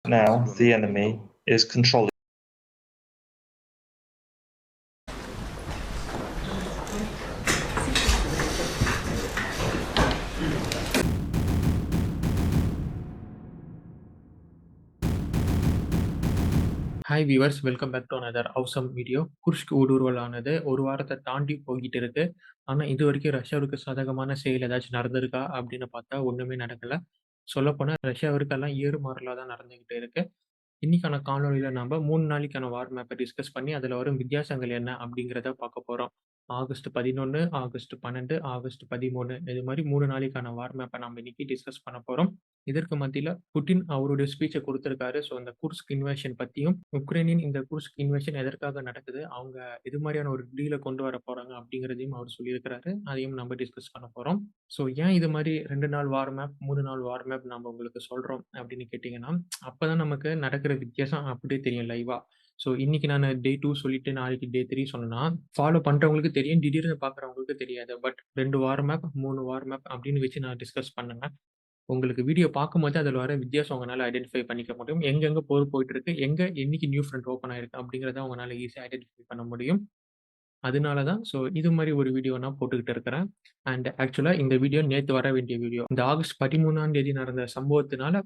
Now the enemy is controlling. Hi viewers, welcome back to another awesome video. Kursk ஊடுருவலானது ஒரு வாரத்தை தாண்டி போய்கிட்டு இருக்கு. ஆனா இது வரைக்கும் ரஷ்யாவுக்கு சாதகமான செயல் ஏதாச்சும் நடந்திருக்கா அப்படின்னு பார்த்தா ஒண்ணுமே நடக்கல. சொல்லப்போனா ரஷ்யாவிற்கெல்லாம் ஏறுமாறலா தான் நடந்துகிட்டு இருக்கு. இன்னைக்கான காணொளியில நாம 3 நாளைக்கான வார் மேப்பை டிஸ்கஸ் பண்ணி அதுல வரும் வித்தியாசங்கள் என்ன அப்படிங்கிறத பார்க்க போறோம். ஆகஸ்ட் 11, ஆகஸ்ட் 12, ஆகஸ்ட் 13 இது மாதிரி 3 நாளைக்கான வார் மேப்பை நம்ம இன்னைக்கு டிஸ்கஸ் பண்ண போறோம். இதற்கு மத்தியில புட்டின் அவருடைய ஸ்பீச்சை கொடுத்திருக்காரு. ஸோ இந்த குர்ஸ்க் இன்வேஷன் பத்தியும், உக்ரைனின் இந்த குர்ஸ்க் இன்வேஷன் எதற்காக நடக்குது, அவங்க இது மாதிரியான ஒரு டீலை கொண்டு வர போறாங்க அப்படிங்கிறதையும் அவர் சொல்லியிருக்கிறாரு. அதையும் நம்ம டிஸ்கஸ் பண்ண போறோம். ஸோ ஏன் இது மாதிரி 2 நாள் வார் மேப், 3 நாள் வார் மேப் நம்ம உங்களுக்கு சொல்றோம் அப்படின்னு கேட்டீங்கன்னா, அப்பதான் நமக்கு நடக்கிற வித்தியாசம் அப்படியே தெரியும் லைவா. ஸோ இன்னைக்கு நான் டே 2 சொல்லிட்டு நாளைக்கு டே 3 சொன்னா, ஃபாலோ பண்றவங்களுக்கு தெரியும். திடீர்னு பார்க்குறவங்களுக்கு தெரியாது. But 2 war map, 3 war map அப்படின்னு வச்சு நான் டிஸ்கஸ் பண்ணேங்க. உங்களுக்கு வீடியோ பார்க்கும்போது அதில வர வித்தியாசம் உங்களால ஐடென்டிஃபை பண்ணிக்க முடியும். எங்கெங்க போர் போயிட்டு இருக்கு, எங்க என்னைக்கு நியூ ஃப்ரண்ட் ஓப்பன் ஆயிருக்கு அப்படிங்கிறத உங்களால ஈஸியா ஐடென்டிஃபை பண்ண முடியும். அதனால தான் இது மாரி ஒரு வீடியோ நான் போட்டுக்கிட்டு இருக்கிறேன். அண்ட் ஆக்சுவலா இந்த வீடியோ நேத்து வர வேண்டிய வீடியோ. இந்த ஆகஸ்ட் 13ஆம் தேதி நடந்த சம்பவத்தினால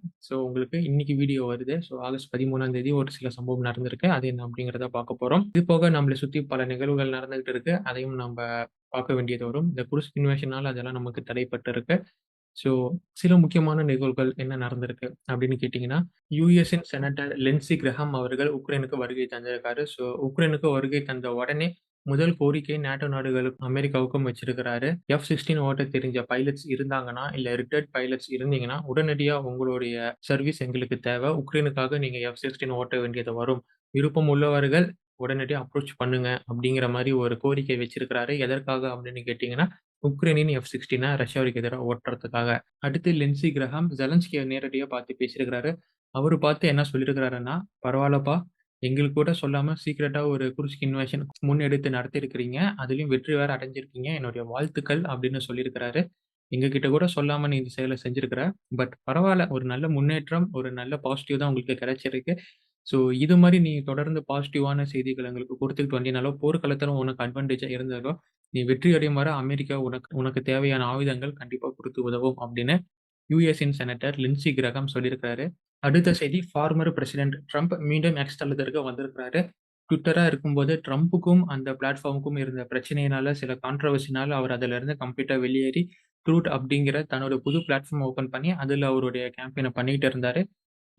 உங்களுக்கு இன்னைக்கு வீடியோ வருது. ஆகஸ்ட் 13ஆம் தேதி ஒரு சில சம்பவம் நடந்திருக்கு. அது என்ன அப்படிங்கிறத பார்க்க போறோம். இது போக நம்மள சுத்தி பல நிகழ்வுகள் நடந்துகிட்டு இருக்கு. அதையும் நம்ப பார்க்க வேண்டியது வரும். இந்த குர்ஸ்க் இன்வேஷனால அதெல்லாம் நமக்கு தடைப்பட்டு இருக்கு. ஸோ சில முக்கியமான நிகழ்வுகள் என்ன நடந்திருக்கு அப்படின்னு கேட்டீங்கன்னா, யுஎஸ்இன் செனட்டர் லிண்ட்சி கிரஹாம் அவர்கள் உக்ரைனுக்கு வருகை தந்திருக்காரு. உக்ரைனுக்கு வருகை தந்த உடனே முதல் கோரிக்கை நேட்டோ நாடுகளுக்கும், அமெரிக்காவுக்கும் வச்சிருக்கிறாரு. F-16 ஓட்ட தெரிஞ்ச பைலட்ஸ் இருந்தாங்கன்னா, இல்ல ரிட்டயர்ட் பைலட்ஸ் இருந்தீங்கன்னா, உடனடியா உங்களுடைய சர்வீஸ் எங்களுக்கு தேவை. உக்ரைனுக்காக நீங்க F-16 ஓட்ட வேண்டியது வரும். விருப்பம் உள்ளவர்கள் உடனடியா அப்ரோச் பண்ணுங்க அப்படிங்கிற மாரி ஒரு கோரிக்கை வச்சிருக்கிறாரு. எதற்காக அப்படின்னு கேட்டீங்கன்னா, உக்ரைனின் F-16 ரஷ்யாவுக்கு எதிரா ஓட்டுறதுக்காக. அடுத்து லிண்ட்சி கிரஹாம் ஜெலன்ஸ்கிய நேரடியா பார்த்து பேசியிருக்கிறாரு. அவரு பார்த்து என்ன சொல்லியிருக்கிறாருன்னா, "பரவால்லப்பா, எங்களுக்கு கூட சொல்லாம சீக்ரெட்டா ஒரு குர்ஸ்க் இன்வேஷன் முன்னெடுத்து நடத்தியிருக்கிறீங்க. அதிலயும் வெற்றி வேற அடைஞ்சிருக்கீங்க. என்னுடைய வாழ்த்துக்கள்" அப்படின்னு சொல்லியிருக்கிறாரு. எங்ககிட்ட கூட சொல்லாம நீ இந்த செயல செஞ்சிருக்கிற. பட் பரவால்ல. ஒரு நல்ல முன்னேற்றம், ஒரு நல்ல பாசிட்டிவ் தான் உங்களுக்கு கிடைச்சிருக்கு. இது மாரி நீ தொடர்ந்து பாசிட்டிவான செய்திகள எங்களுக்கு குடுத்துக்கிட்டு வந்தீனாலோ, போர்க்களத்தில உனக்கு அட்வான்டேஜா இருந்ததோ, நீ வெற்றி அடையும் வரை அமெரிக்கா உனக்கு உனக்கு தேவையான ஆயுதங்கள் கண்டிப்பா குடுத்து உதவும் அப்படின்னு யுஎஸ்இன் செனட்டர் லிண்ட்சி கிரஹாம் சொல்லியிருக்கிறாரு. அடுத்த செய்தி, ஃபார்மர் பிரசிடென்ட் ட்ரம்ப் மீண்டும் எக்ஸ் தளத்திற்கு வந்திருக்கிறாரு. ட்விட்டரா இருக்கும்போது ட்ரம்புக்கும் அந்த பிளாட்ஃபார்முக்கும் இருந்த பிரச்சனையினால, சில கான்ட்ரோவர்சினால அவர் அதிலிருந்து கம்ப்ளீட்டா வெளியேறி, ட்ரூத் அப்படிங்கிற தன்னோட புது பிளாட்ஃபார்ம் ஓப்பன் பண்ணி, அதில அவருடைய கேம்பெயின பண்ணிட்டு இருந்தாரு.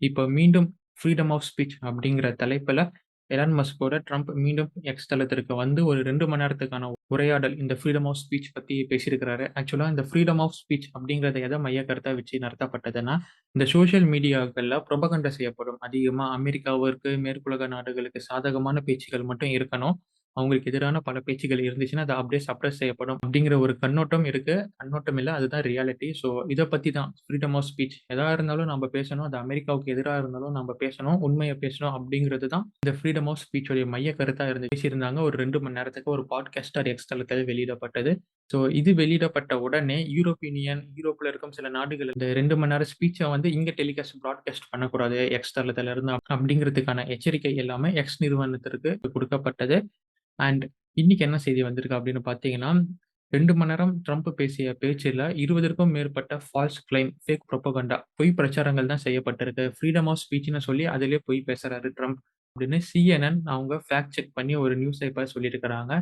இப்ப மீண்டும் ஃப்ரீடம் ஆஃப் ஸ்பீச் அப்படிங்கிற தலைப்புல எலான் மஸ்கோட ட்ரம்ப் மீண்டும் எக்ஸ் தளத்திற்கு வந்து ஒரு 2 மணி நேரத்துக்கான உரையாடல் இந்த ஃப்ரீடம் ஆஃப் ஸ்பீச் பத்தி பேசியிருக்கிறாரு. ஆக்சுவலா இந்த ஃப்ரீடம் ஆஃப் ஸ்பீச் அப்படிங்கிறத எத மையக்கருத்தா வச்சு நடத்தப்பட்டதுன்னா, இந்த சோசியல் மீடியாக்கள்ல புரொபகண்டா செய்யப்படும். அதிகமா அமெரிக்காவிற்கு, மேற்குலக நாடுகளுக்கு சாதகமான பேச்சுக்கள் மட்டும் இருக்கணும். அவங்களுக்கு எதிரான பல பேச்சுக்கள் இருந்துச்சுன்னா, அது அப்படியே சப்ரஸ் செய்யப்படும் அப்படிங்கிற ஒரு கண்ணோட்டம் இருக்கு. கண்ணோட்டம் இல்ல, அதுதான் ரியாலிட்டி. இத பத்தி தான் ஃப்ரீடம் ஆஃப் ஸ்பீச். எதா இருந்தாலும் நம்ம பேசணும். அது அமெரிக்காவுக்கு எதிரா இருந்தாலும் நம்ம பேசணும். உண்மைய பேசணும் அப்படிங்கிறது தான் இந்த ஃப்ரீடம் ஆஃப் ஸ்பீச் உடைய மைய கருத்தா பேசியிருந்தாங்க. ஒரு 2 மணி நேரத்துக்கு ஒரு பாட்காஸ்டர் எக்ஸ் தளத்தில் வெளியிடப்பட்டது. இது வெளியிடப்பட்ட உடனே யூரோப்ல இருக்கும் சில நாடுகள் இந்த 2 மணி நேரம் ஸ்பீச்ச இங்க பிராட்காஸ்ட் பண்ணக்கூடாது எக்ஸ் தளத்துல இருந்து அப்படிங்கிறதுக்கான எச்சரிக்கை எல்லாமே எக்ஸ் நிறுவனத்திற்கு கொடுக்கப்பட்டது. அண்ட் இன்னைக்கு என்ன செய்தி வந்திருக்கு அப்படின்னு பார்த்தீங்கன்னா, 2 மணி நேரம் ட்ரம்ப் பேசிய பேச்சுல 20க்கும் மேற்பட்ட ஃபால்ஸ் கிளைம், ஃபேக் புரொபகண்டா, பொய் பிரச்சாரங்கள் தான் செய்யப்பட்டிருக்கு. ஃப்ரீடம் ஆஃப் ஸ்பீச்ன்னு சொல்லி அதிலேயே பொய் பேசுறாரு ட்ரம்ப் அப்படின்னு CNN அவங்க ஃபேக்ட் செக் பண்ணி ஒரு நியூஸ இப்ப சொல்லியிருக்கிறாங்க.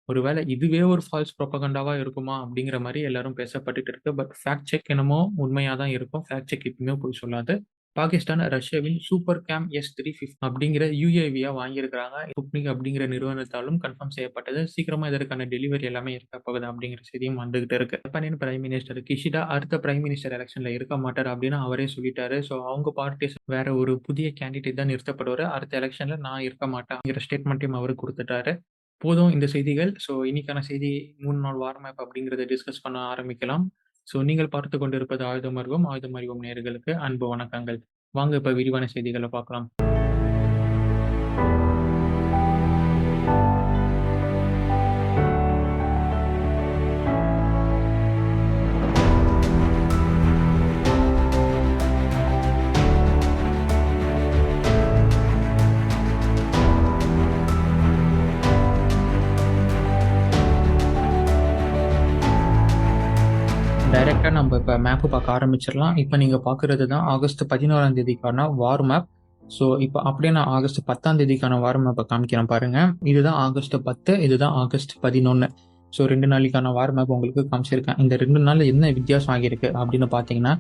ஒருவேளை இதுவே ஒரு ஃபால்ஸ் புரொபகண்டாவா இருக்குமா? அப்படிங்கிற மாரி எல்லாரும் பேசப்பட்டுட்டு இருக்கு. பட் ஃபேக்ட் செக் என்னமோ உண்மையா தான் இருக்கும். ஃபேக்ட் செக் எப்பவுமே பொய் சொல்லாது. பாகிஸ்தான் ரஷ்யாவின் சூப்பர் கேம் S-350 அப்படிங்கிற UAV-ய வாங்கியிருக்கிறாங்க. ஸ்புட்னிக் அப்படிங்கிற நிறுவனத்தாலும் கன்ஃபார்ம் செய்யப்பட்டது. சீக்கிரமா இதற்கான டெலிவரி எல்லாமே இருக்க போகுது அப்படிங்கிற செய்தியும் வந்துகிட்டு இருக்கு. ஜப்பானின் பிரைம் மினிஸ்டர் கிஷிடா அடுத்த பிரைம் மினிஸ்டர் எலெக்ஷன்ல இருக்க மாட்டார் அப்படின்னு அவரே சொல்லிட்டாரு. அவங்க பார்ட்டி வேற ஒரு புதிய கேண்டிடேட் தான் நிறுத்தப்படுவாரு. அடுத்த எலெக்ஷன்ல நான் இருக்க மாட்டேன் அப்படிங்கிற ஸ்டேட்மெண்ட்டையும் அவர் குடுத்துட்டாரு. போதும் இந்த செய்திகள். இன்னைக்கான செய்தி 3 நாள் வார் மேப் அப்படிங்கிறத டிஸ்கஸ் பண்ண ஆரம்பிக்கலாம். நீங்கள் பார்த்துக் கொண்டிருப்பது ஆயுதம் அறிவோம். ஆயுதம் அறிவோம் நேயர்களுக்கு அன்பு வணக்கங்கள். வாங்க இப்ப விரிவான செய்திகள பார்க்கலாம். டைரக்டா நம்ம இப்போ மேப்பு பார்க்க ஆரம்பிச்சிடலாம். இப்போ நீங்க பார்க்குறது தான் ஆகஸ்ட் 11ஆம் தேதிக்கான வார் மேப். ஸோ இப்போ அப்படியே நான் ஆகஸ்ட் 10ஆம் தேதிக்கான வார் மேப்பை காமிக்கிறேன் பாருங்க. இதுதான் ஆகஸ்ட் 10, இதுதான் ஆகஸ்ட் 11. ஸோ 2 நாளைக்கான வார் மேப் உங்களுக்கு காமிச்சிருக்கேன். இந்த 2 நாள் என்ன வித்தியாசம் ஆகியிருக்கு அப்படின்னு பார்த்தீங்கன்னா,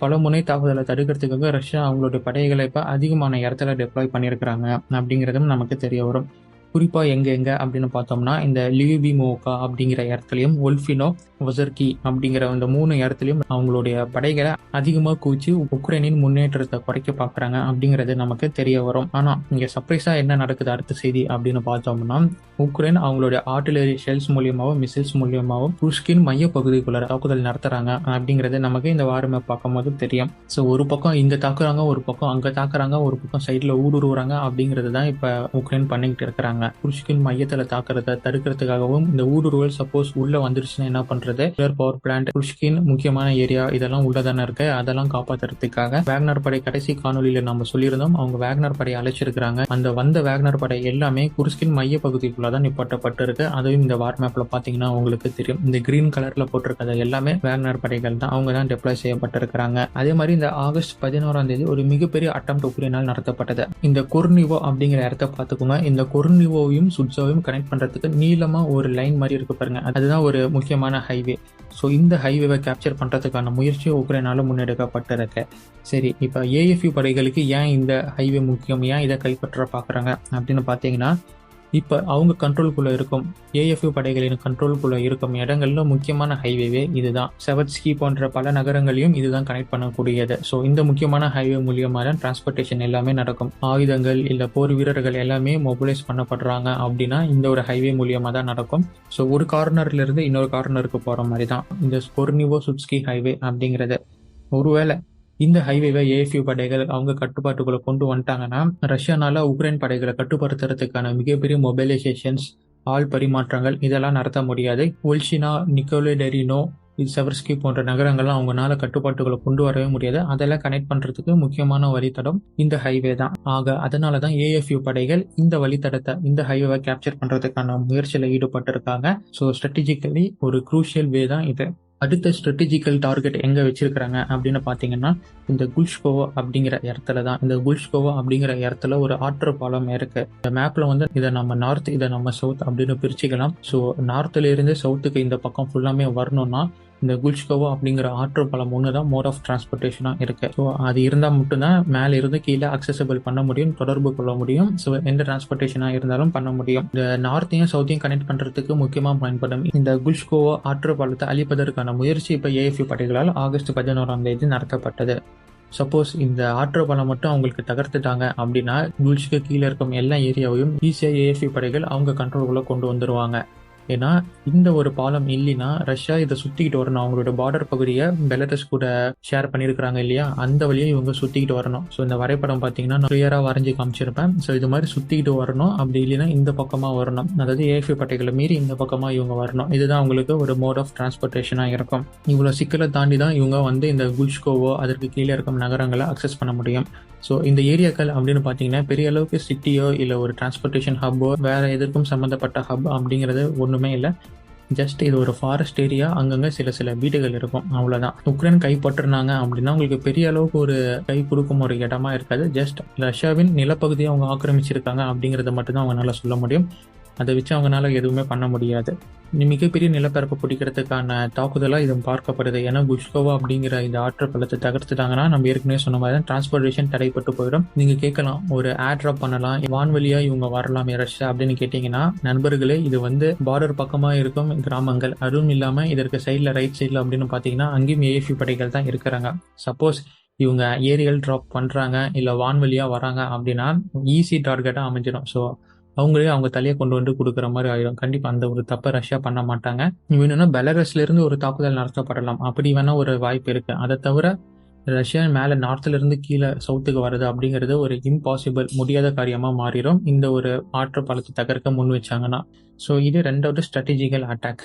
பல முனை தாக்குதலை தடுக்கிறதுக்காக ரஷ்யா அவங்களுடைய படைகளை இப்போ அதிகமான இடத்துல டெப்ளாய் பண்ணியிருக்கிறாங்க அப்படிங்கிறதும் நமக்கு தெரிய வரும். குறிப்பாக எங்கே அப்படின்னு பார்த்தோம்னா, இந்த லியூபிமோகா அப்படிங்கிற இடத்துலையும் ஒல்ஃபினோ ஒசர்கி அப்படிங்கிற இந்த 3 இடத்துலையும் அவங்களுடைய படைகளை அதிகமாக குவிச்சு உக்ரைனின் முன்னேற்றத்தை குறைக்க பார்க்குறாங்க அப்படிங்கிறது நமக்கு தெரிய வரும். ஆனால் இங்கே சர்ப்ரைஸாக என்ன நடக்குது அடுத்த செய்தி அப்படின்னு பார்த்தோம்னா, உக்ரைன் அவங்களுடைய ஆர்டிலரி ஷெல்ஸ் மூலியமாகவும் மிசைல்ஸ் மூலியமாகவும் புஷ்கின் மைய பகுதிக்குள்ள தாக்குதல் நடத்துறாங்க அப்படிங்கிறது நமக்கு இந்த வாரமே பார்க்கும்போது தெரியும். ஸோ ஒரு பக்கம் இங்கே தாக்குறாங்க, ஒரு பக்கம் அங்கே தாக்குறாங்க, ஒரு பக்கம் சைடில் ஊடுருவுறாங்க அப்படிங்கிறது தான் இப்போ உக்ரைன் பண்ணிக்கிட்டு இருக்கிறாங்க. புஷ்கின் மையத்தில் தாக்குறத தடுக்கிறதுக்காகவும் இந்த ஊடுருவல் சப்போஸ் உள்ள வந்துருச்சுன்னா என்ன பண்றது, பவர் பிளான்ட், புஷ்கின் முக்கியமான ஏரியா இதெல்லாம் உள்ளதானே இருக்கு, அதெல்லாம் காப்பாற்றுறதுக்காக வேக்னர் படை கடைசி காணொலியில நம்ம சொல்லியிருந்தோம் அவங்க வேக்னர் படையை அழைச்சிருக்கிறாங்க. அந்த வந்த வேக்னர் படை எல்லாமே குர்ஸ்கின் மைய பகுதிக்குள்ள தான் நிப்பாட்டப்பட்டிருக்கு. அதுவும் இந்த வார் மேப்ல பாத்தீங்கன்னா உங்களுக்கு தெரியும். இந்த கிரீன் கலர்ல போட்டிருக்கிறது எல்லாமே வேக்னர் படைகள் தான், அவங்க தான் டெப்ளாய் செய்யப்பட்டிருக்கிறாங்க. அதே மாதிரி இந்த ஆகஸ்ட் 11ஆம் தேதி ஒரு மிகப்பெரிய அட்டம்ப்ட் உக்ரைனால் நடத்தப்பட்டது. இந்த கொர்னிவோ அப்படிங்கிற இடத்த பாத்துக்கோங்க. இந்த கொர்னிவோவையும் சுட்சாவையும் கனெக்ட் பண்றதுக்கு நீளமா ஒரு லைன் மாதிரி இருக்கு பாருங்க, அதுதான் ஒரு முக்கியமான ஹைவே. ஸோ இந்த ஹைவேவை கேப்சர் பண்றதுக்கான முயற்சி உக்ரைனால முன்னெடுக்கப்பட்டிருக்கு. சரி, இப்போ ஏஎஃப்யூ படைகளுக்கு ஏன் இந்த ஹைவே முக்கியம், ஏன் இதை கைப்பற்ற பாக்குறாங்க அப்படின்னு பாத்தீங்கன்னா, இப்போ அவங்க கண்ட்ரோலுக்குள்ள இருக்கும் ஏஎஃப்யூ படைகளின் கண்ட்ரோலுக்குள்ள இருக்கும் இடங்கள்ல முக்கியமான ஹைவேவே இதுதான். செவட்ஸ்கி போன்ற பல நகரங்களையும் இதுதான் கனெக்ட் பண்ணக்கூடியது. ஸோ இந்த முக்கியமான ஹைவே மூலியமா தான் டிரான்ஸ்போர்ட்டேஷன் எல்லாமே நடக்கும். ஆயுதங்கள் இல்ல போர் வீரர்கள் எல்லாமே மொபிலைஸ் பண்ணப்படுறாங்க அப்படின்னா இந்த ஒரு ஹைவே மூலியமா தான் நடக்கும். ஸோ ஒரு கார்னர்ல இருந்து இன்னொரு கார்னருக்கு போற மாதிரி தான் இந்த கொர்னிவோ சுட்ஸ்கி ஹைவே அப்படிங்கிறது. ஒருவேளை இந்த ஹைவேவை ஏஎஃப்யூ படைகள் அவங்க கட்டுப்பாட்டுக்குள்ள கொண்டு வந்துட்டாங்கன்னா, ரஷ்யானால உக்ரைன் படைகளை கட்டுப்படுத்துறதுக்கான மிகப்பெரிய மொபைலைசேஷன்ஸ், ஆள் பரிமாற்றங்கள் இதெல்லாம் நடத்த முடியாது. ஒல்ஷினா, நிக்கோலேடெரினோ, செவர்ஸ்கி போன்ற நகரங்கள்லாம் அவங்களால கட்டுப்பாட்டுகளை கொண்டு வரவே முடியாது. அதெல்லாம் கனெக்ட் பண்றதுக்கு முக்கியமான வழித்தடம் இந்த ஹைவே தான். ஆக அதனாலதான் ஏஎஃப்யூ படைகள் இந்த வழித்தடத்தை, இந்த ஹைவேவை கேப்சர் பண்றதுக்கான முயற்சியில ஈடுபட்டிருக்காங்க. ஸோ ஸ்ட்ராட்டஜிக்கலி ஒரு குரூஷியல் வே தான் இது. அடுத்த ஸ்ட்ராட்டஜிக்கல் டார்கெட் எங்க வச்சிருக்கிறாங்க அப்படின்னு பாத்தீங்கன்னா, இந்த குல்ஷ்கோவோ அப்படிங்கிற இடத்துல தான். இந்த குல்ஷ்கோவோ அப்படிங்கிற இடத்துல ஒரு ஆற்று பாலம் இருக்கு. இந்த மேப்ல வந்து இதை நம்ம நார்த், இதை நம்ம சவுத் அப்படின்னு பிரிச்சுக்கலாம். ஸோ நார்த்ல இருந்து சவுத்துக்கு இந்த பக்கம் ஃபுல்லாமே வரணும்னா இந்த குல்ஷ்கோவோ அப்படிங்கிற ஆற்று பாலம் ஒண்ணுதான் மோட் ஆஃப் டிரான்ஸ்போர்ட்டேஷனா இருக்கு. ஸோ அது இருந்தா மட்டும்தான் மேல இருந்து கீழே அக்சசபிள் பண்ண முடியும், தொடர்பு கொள்ள முடியும். ஸோ எந்த டிரான்ஸ்போர்ட்டேஷனா இருந்தாலும் பண்ண முடியும். இந்த நார்த்தையும் சவுத்தையும் கனெக்ட் பண்றதுக்கு முக்கியமா பயன்படும் இந்த குல்ஷ்கோவோ ஆற்று பாலத்தை அழிப்பதற்கான முயற்சி இப்ப ஏஎஃப்யூ படைகளால் ஆகஸ்ட் 11ஆம் தேதி நடத்தப்பட்டது. சப்போஸ் இந்த ஆற்று பாலம் மட்டும் அவங்களுக்கு தகர்த்துட்டாங்க அப்படின்னா குல்ஷ்க்கு கீழே இருக்கும் எல்லா ஏரியாவையும் ஈஸியா ஏஎஃப்யூ படைகள் அவங்க கண்ட்ரோலுக்குள்ள கொண்டு வந்துருவாங்க. ஏன்னா இந்த ஒரு பாலம் இல்லைன்னா ரஷ்யா இதை சுத்திக்கிட்டு வரணும். அவங்களோட பார்டர் பகுதியை பெலரஸ் கூட ஷேர் பண்ணியிருக்கிறாங்க இல்லையா, அந்த வழியை இவங்க சுத்திக்கிட்டு வரணும். ஸோ இந்த வரைபடம் பார்த்தீங்கன்னா நான் கிளியரா வரைஞ்சி காமிச்சிருப்பேன். ஸோ இது மாதிரி சுத்திக்கிட்டு வரணும், அப்படி இல்லைன்னா இந்த பக்கமா வரணும். அதாவது ஏஎஃப்யூ பட்டைகளை மீறி இந்த பக்கமா இவங்க வரணும். இதுதான் அவங்களுக்கு ஒரு மோட் ஆஃப் டிரான்ஸ்போர்ட்டேஷனா இருக்கும். இவ்வளவு சிக்கலை தாண்டி தான் இவங்க வந்து இந்த குல்ஷ்கோவோ அதற்கு கீழே இருக்கும் நகரங்களை அக்சஸ் பண்ண முடியும். ஸோ இந்த ஏரியாக்கள் அப்படின்னு பார்த்தீங்கன்னா பெரிய அளவுக்கு சிட்டியோ இல்லை ஒரு டிரான்ஸ்போர்ட்டேஷன் ஹப்போ வேற எதற்கும் சம்மந்தப்பட்ட ஹப் அப்படிங்கிறது ஒன்றுமே இல்லை. ஜஸ்ட் இது ஒரு ஃபாரஸ்ட் ஏரியா, அங்கங்கே சில வீடுகள் இருக்கும், அவ்வளோதான். உக்ரைன் கைப்பற்றினாங்க அப்படின்னா உங்களுக்கு பெரிய அளவுக்கு ஒரு கை கொடுக்கும் ஒரு இடமா இருக்காது. ஜஸ்ட் ரஷ்யாவின் நிலப்பகுதியை அவங்க ஆக்கிரமிச்சிருக்காங்க அப்படிங்கிறத மட்டும்தான் அவங்களால சொல்ல முடியும். அதை வச்சு அவங்களால எதுவுமே பண்ண முடியாது. மிகப்பெரிய நிலப்பரப்பு பிடிக்கிறதுக்கான தாக்குதலாக இது பார்க்கப்படுது. ஏன்னா குல்ஷ்கோவோ அப்படிங்கிற இந்த ஆற்று பள்ளத்தை தகர்த்துட்டாங்கன்னா நம்ம ஏற்கனவே சொன்ன மாதிரி தான் டிரான்ஸ்போர்ட்டேஷன் தடைப்பட்டு போயிடும். நீங்க கேட்கலாம், ஒரு ஏர் ட்ராப் பண்ணலாம், வான்வழியா இவங்க வரலாம் ரஷ்யா அப்படின்னு கேட்டீங்கன்னா, நண்பர்களே இது வந்து பார்டர் பக்கமா இருக்கும் கிராமங்கள், அதுவும் இல்லாம இதற்கு சைட்ல ரைட் சைட்ல அப்படின்னு பாத்தீங்கன்னா அங்கேயும் ஏஎஃப்யூ படைகள் தான் இருக்கிறாங்க. சப்போஸ் இவங்க ஏரியல் ட்ராப் பண்றாங்க இல்ல வான்வழியா வராங்க அப்படின்னா ஈஸி டார்கெட்டா அமைஞ்சிடும். ஸோ அவங்களே அவங்க தலையை கொண்டு வந்து கொடுக்குற மாதிரி ஆயிடும். கண்டிப்பா அந்த ஒரு தப்பை ரஷ்யா பண்ண மாட்டாங்க. வேணும்னா பெலரஸ்ல இருந்து ஒரு தாக்குதல் நடத்தப்படலாம், அப்படி வேணா ஒரு வாய்ப்பு இருக்கு. அதை தவிர ரஷ்யா மேல நார்த்ல இருந்து கீழே சவுத்துக்கு வருது அப்படிங்கிறது ஒரு இம்பாசிபிள், முடியாத காரியமா மாறிடும் இந்த ஒரு ஆற்று பாலத்தை தகர்க்க முன் வச்சாங்கன்னா. ஸோ இது ரெண்டாவது ஸ்ட்ராட்டஜிக்கல் அட்டாக்.